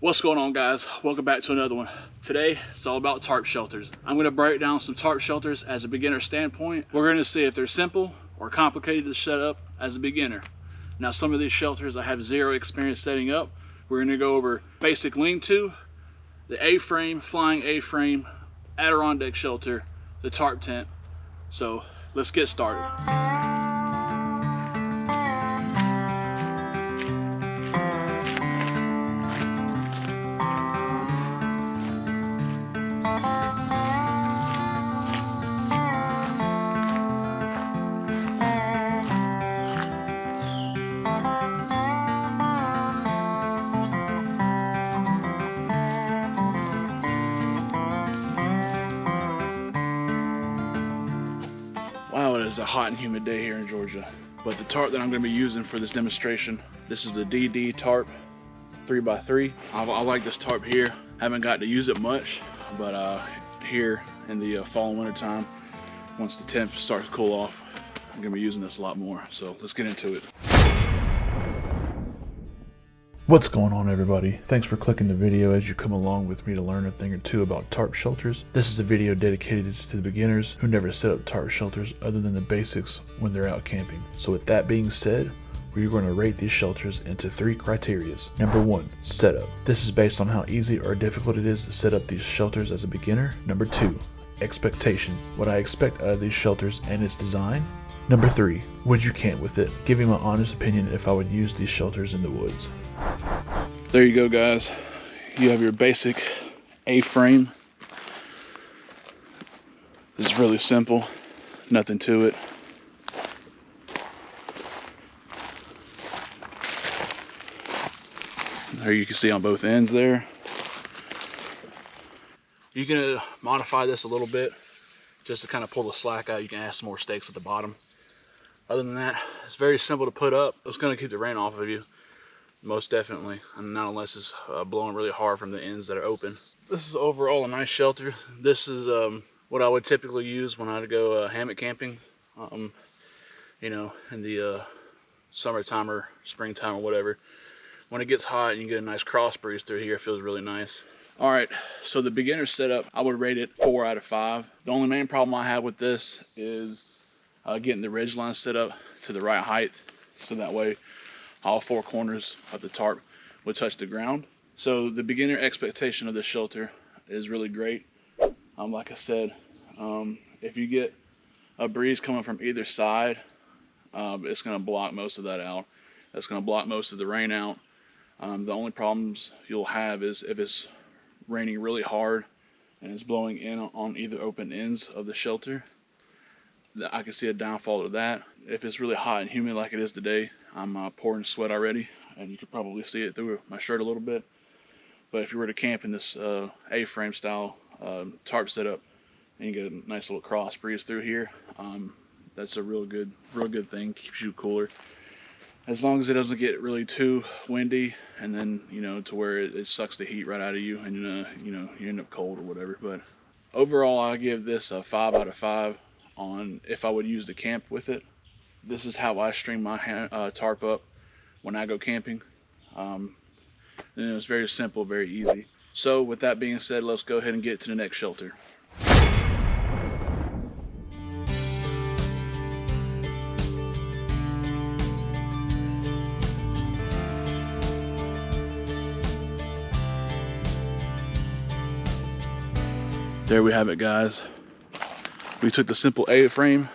What's going on, guys? Welcome back to another one. Today it's all about tarp shelters. I'm going to break down some tarp shelters as a beginner standpoint. We're going to see if they're simple or complicated to set up as a beginner. Now, some of these shelters I have zero experience setting up. We're going to go over basic lean-to, the A-frame, flying A-frame, Adirondack shelter, the tarp tent. So let's get started. Wow, it is a hot and humid day here in Georgia. But the tarp that I'm going to be using for this demonstration, this is the DD Tarp 3x3. I like this tarp here. Haven't got to use it much, but here in the fall and winter time, once the temp starts to cool off, I'm going to be using this a lot more. So let's get into it. What's going on, everybody? Thanks for clicking the video as you come along with me to learn a thing or two about tarp shelters. This is a video dedicated to the beginners who never set up tarp shelters other than the basics when they're out camping. So with that being said, we're going to rate these shelters into 3 criteria. Number 1, setup. This is based on how easy or difficult it is to set up these shelters as a beginner. Number 2, expectation. What I expect out of these shelters and its design. Number 3, would you camp with it? Give me my honest opinion if I would use these shelters in the woods. There you go, guys. You have your basic A-frame. It's really simple, nothing to it. There you can see on both ends there. You can modify this a little bit just to kind of pull the slack out. You can add some more stakes at the bottom. Other than that, it's very simple to put up. It's going to keep the rain off of you, most definitely, and not unless it's blowing really hard from the ends that are open. This is overall a nice shelter. This is what I would typically use when I go hammock camping, you know, in the summertime or springtime or whatever. When it gets hot and you get a nice cross breeze through here, it feels really nice. All right, so the beginner setup, I would rate it 4 out of 5. The only main problem I have with this is getting the ridgeline set up to the right height, so that way all 4 corners of the tarp would touch the ground. So the beginner expectation of this shelter is really great. Like I said, if you get a breeze coming from either side, it's going to block most of that out. That's going to block most of the rain out. The only problems you'll have is if it's raining really hard and it's blowing in on either open ends of the shelter. I can see a downfall to that. If it's really hot and humid like it is today, I'm pouring sweat already, and you can probably see it through my shirt a little bit. But if you were to camp in this A-frame style tarp setup, and you get a nice little cross breeze through here, that's a real good thing. Keeps you cooler, as long as it doesn't get really too windy, and then to where it sucks the heat right out of you, and you end up cold or whatever. But overall, I give this a 5 out of 5 on if I would use the camp with it. This is how I string my tarp up when I go camping. And it's very simple, very easy. So with that being said, let's go ahead and get to the next shelter. There we have it, guys. We took the simple A-frame,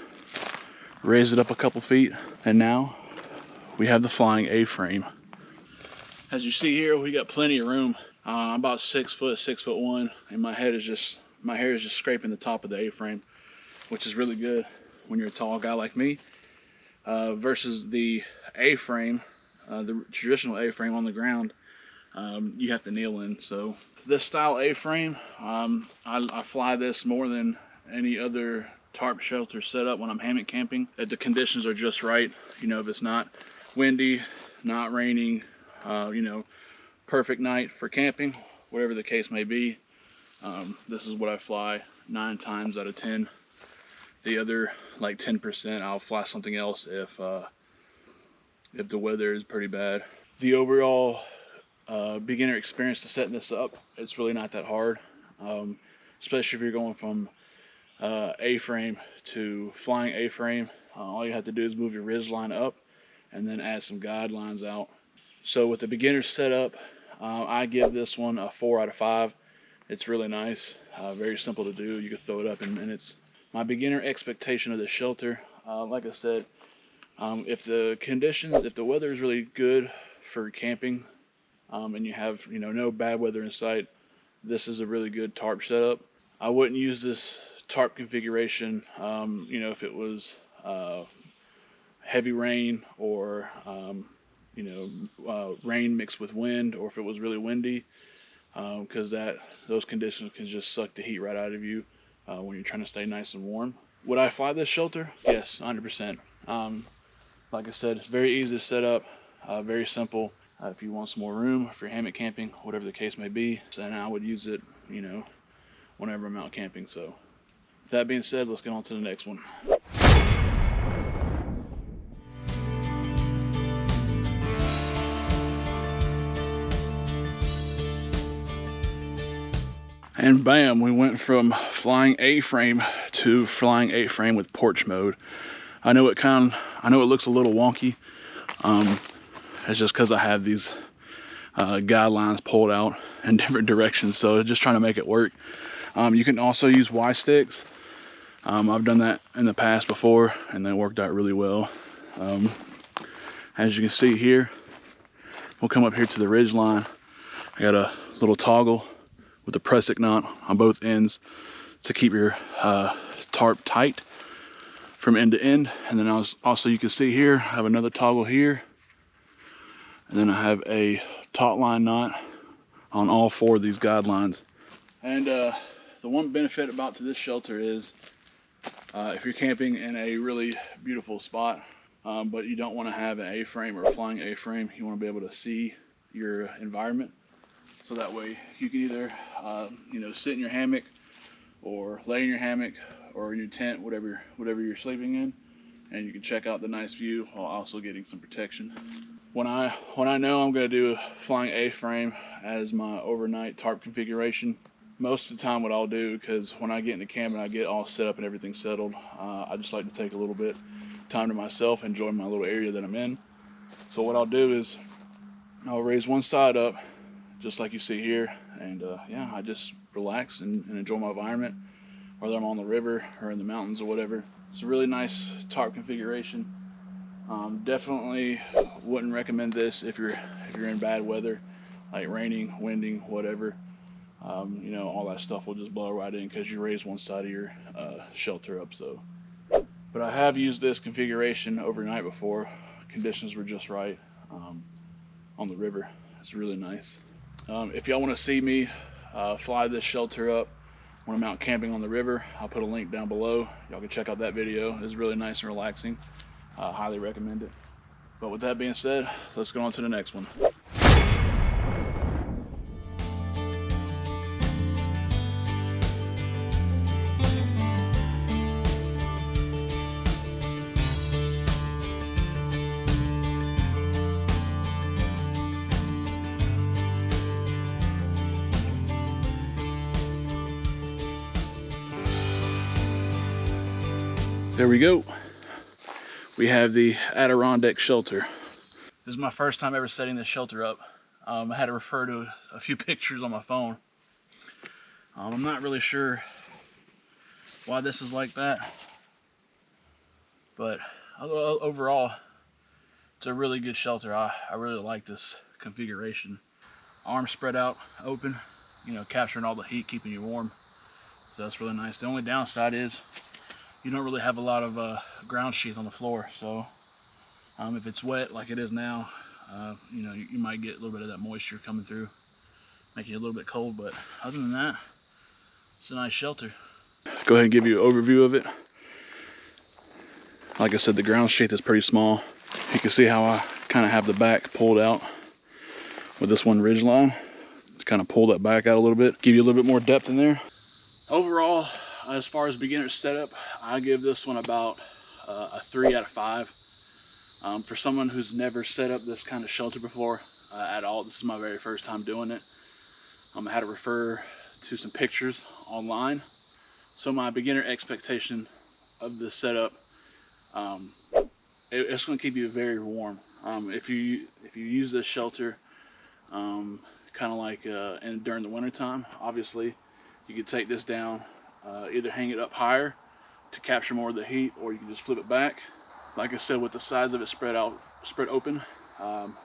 raised it up a couple feet, and now we have the flying A-frame. As you see here, we got plenty of room. I'm about 6 foot, 6'1", and my hair is just scraping the top of the A-frame, which is really good when you're a tall guy like me. Versus the A-frame, the traditional A-frame on the ground, you have to kneel in. So this style A-frame, I fly this more than any other tarp shelter setup when I'm hammock camping. If the conditions are just right, if it's not windy, not raining, perfect night for camping, whatever the case may be, this is what I fly 9 times out of 10. The other like 10%, I'll fly something else if the weather is pretty bad. The overall beginner experience to setting this up. It's really not that hard, especially if you're going from A-frame to flying A-frame. All you have to do is move your ridge line up and then add some guidelines out. So with the beginner setup, I give this one a 4 out of 5. It's really nice, very simple to do. You can throw it up in minutes. My beginner expectation of the shelter, like I said, if the weather is really good for camping, and you have no bad weather in sight, this is a really good tarp setup. I wouldn't use this tarp configuration, if it was heavy rain or rain mixed with wind, or if it was really windy, because those conditions can just suck the heat right out of you when you're trying to stay nice and warm. Would I fly this shelter? Yes, 100%. Like I said, it's very easy to set up, very simple. If you want some more room, if you're hammock camping, whatever the case may be, and I would use it, whenever I'm out camping. So, with that being said, let's get on to the next one. And bam, we went from flying A-frame to flying A-frame with porch mode. I know it looks a little wonky. It's just because I have these guidelines pulled out in different directions, so just trying to make it work. You can also use Y sticks. I've done that in the past before, and that worked out really well. As you can see here, we'll come up here to the ridge line. I got a little toggle with a press-it knot on both ends to keep your tarp tight from end to end. And then also you can see here, I have another toggle here, and then I have a taut line knot on all 4 of these guidelines. And the one benefit about to this shelter is if you're camping in a really beautiful spot, but you don't want to have an A-frame or a flying A-frame, you want to be able to see your environment. So that way you can either sit in your hammock or lay in your hammock or in your tent, whatever you're sleeping in, and you can check out the nice view while also getting some protection. When I know I'm going to do a flying A-frame as my overnight tarp configuration, most of the time what I'll do, because when I get into camp and I get all set up and everything settled, I just like to take a little bit time to myself, enjoy my little area that I'm in. So what I'll do is I'll raise one side up, just like you see here, and I just relax and enjoy my environment, whether I'm on the river or in the mountains or whatever. It's a really nice tarp configuration. Definitely wouldn't recommend this if you're in bad weather, like raining, winding, whatever. All that stuff will just blow right in because you raise one side of your shelter up. So, but I have used this configuration overnight before. Conditions were just right on the river. It's really nice. If y'all want to see me fly this shelter up when I'm out camping on the river, I'll put a link down below. Y'all can check out that video. It's really nice and relaxing. Highly recommend it. But with that being said, let's go on to the next one. There we go. We have the Adirondack shelter. This is my first time ever setting this shelter up. I had to refer to a few pictures on my phone. I'm not really sure why this is like that, but overall, it's a really good shelter. I really like this configuration. Arms spread out, open, capturing all the heat, keeping you warm. So that's really nice. The only downside is you don't really have a lot of ground sheath on the floor, so if it's wet like it is now, you might get a little bit of that moisture coming through, making it a little bit cold. But other than that, it's a nice shelter. Go ahead and give you an overview of it. Like I said, the ground sheath is pretty small. You can see how I kind of have the back pulled out with this one ridge line to kind of pull that back out a little bit, give you a little bit more depth in there. Overall, as far as beginner setup, I give this one about a 3 out of 5. For someone who's never set up this kind of shelter before, at all. This is my very first time doing it. I had to refer to some pictures online. So my beginner expectation of this setup, it's going to keep you very warm. If you use this shelter, kind of like during the winter time, obviously you could take this down, either hang it up higher to capture more of the heat, or you can just flip it back. Like I said, with the sides of it spread open,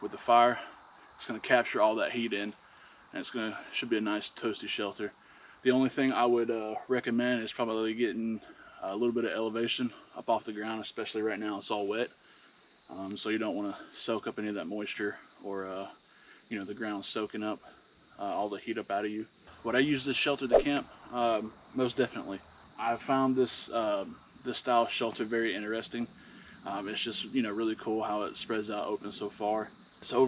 with the fire, it's going to capture all that heat in, and should be a nice toasty shelter. The only thing I would recommend is probably getting a little bit of elevation up off the ground, especially right now it's all wet. So you don't want to soak up any of that moisture, or the ground soaking up all the heat up out of you. Would I use this shelter to camp? Most definitely. I found this style of shelter very interesting. It's just really cool how it spreads out open so far. So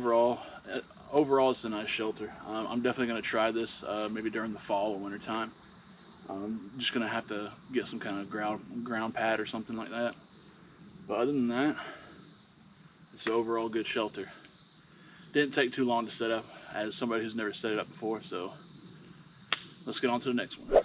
overall it's a nice shelter. I'm definitely going to try this maybe during the fall or winter time. I'm just going to have to get some kind of ground pad or something like that. But other than that, it's an overall good shelter. Didn't take too long to set up, as somebody who's never set it up before, so let's get on to the next one.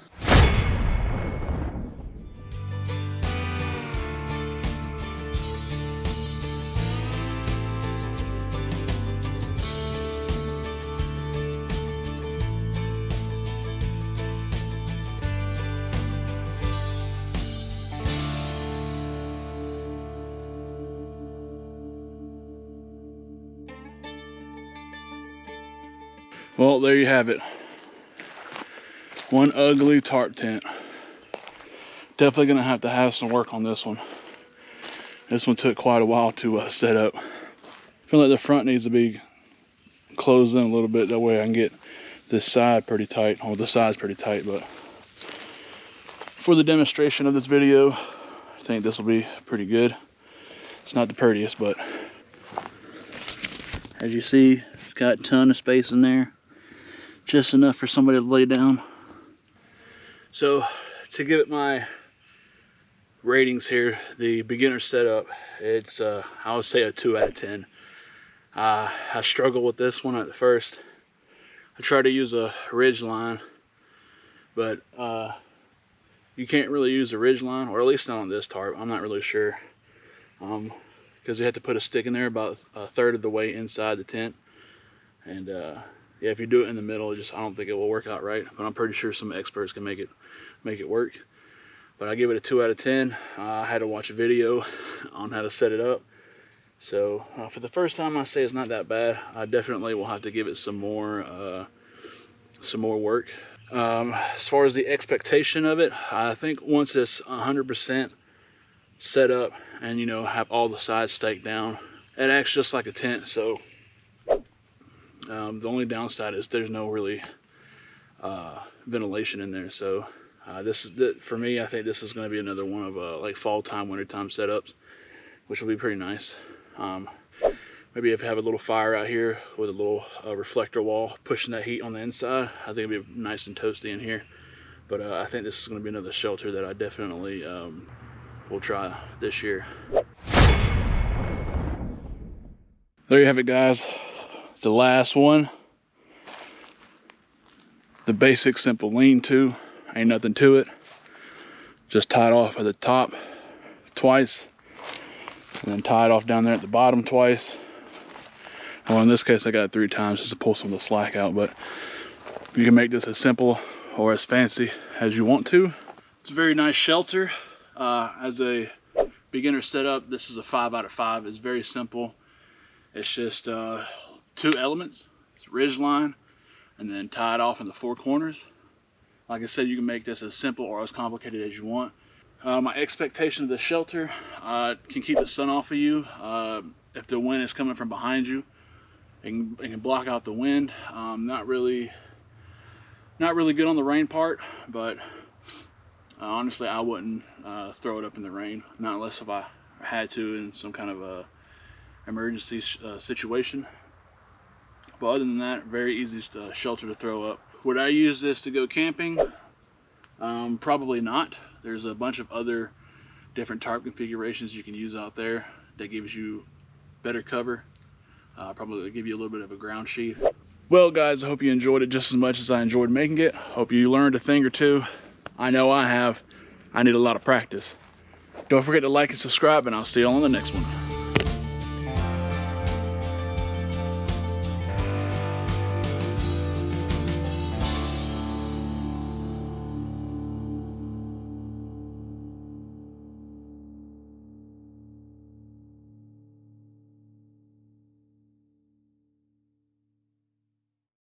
Well, there you have it. One ugly tarp tent. Definitely gonna have to have some work on this one. This one took quite a while to set up. I feel like the front needs to be closed in a little bit. That way I can get this side pretty tight. Well, the side's pretty tight, but for the demonstration of this video, I think this will be pretty good. It's not the prettiest, but as you see, it's got a ton of space in there. Just enough for somebody to lay down. So to give it my ratings here, the beginner setup, it's I would say a 2 out of 10. I struggled with this one at first. I tried to use a ridge line, but you can't really use a ridge line, or at least not on this tarp. I'm not really sure, because you have to put a stick in there about a third of the way inside the tent, and yeah, if you do it in the middle, I don't think it will work out right. But I'm pretty sure some experts can make it work. But I give it a 2 out of 10. I had to watch a video on how to set it up. So for the first time, I say it's not that bad. I definitely will have to give it some more work. As far as the expectation of it, I think once it's 100% set up and have all the sides staked down, it acts just like a tent. So the only downside is there's no really ventilation in there. So for me, I think this is going to be another one of like fall time, winter time setups, which will be pretty nice. Maybe if you have a little fire out here with a little reflector wall pushing that heat on the inside, I think it'll be nice and toasty in here. But I think this is going to be another shelter that I definitely will try this year. There you have it, guys. The last one, the basic simple lean-to. Ain't nothing to it. Just tied off at the top twice, and then tied off down there at the bottom twice. Well, in this case I got it 3 times just to pull some of the slack out, but you can make this as simple or as fancy as you want to. It's a very nice shelter. As a beginner setup, this is a 5 out of 5. It's very simple. It's just 2 elements. It's ridge line and then tied off in the 4 corners. Like I said, you can make this as simple or as complicated as you want. My expectation of the shelter, can keep the sun off of you. If the wind is coming from behind you, it can block out the wind. Not really good on the rain part, but honestly I wouldn't throw it up in the rain, not unless if I had to in some kind of a emergency situation. But other than that, very easy shelter to throw up. Would I use this to go camping? Probably not. There's a bunch of other different tarp configurations you can use out there that gives you better cover. Probably give you a little bit of a ground sheath. Well guys, I hope you enjoyed it just as much as I enjoyed making it. Hope you learned a thing or two. I know I have. I need a lot of practice. Don't forget to like and subscribe, and I'll see you all on the next one.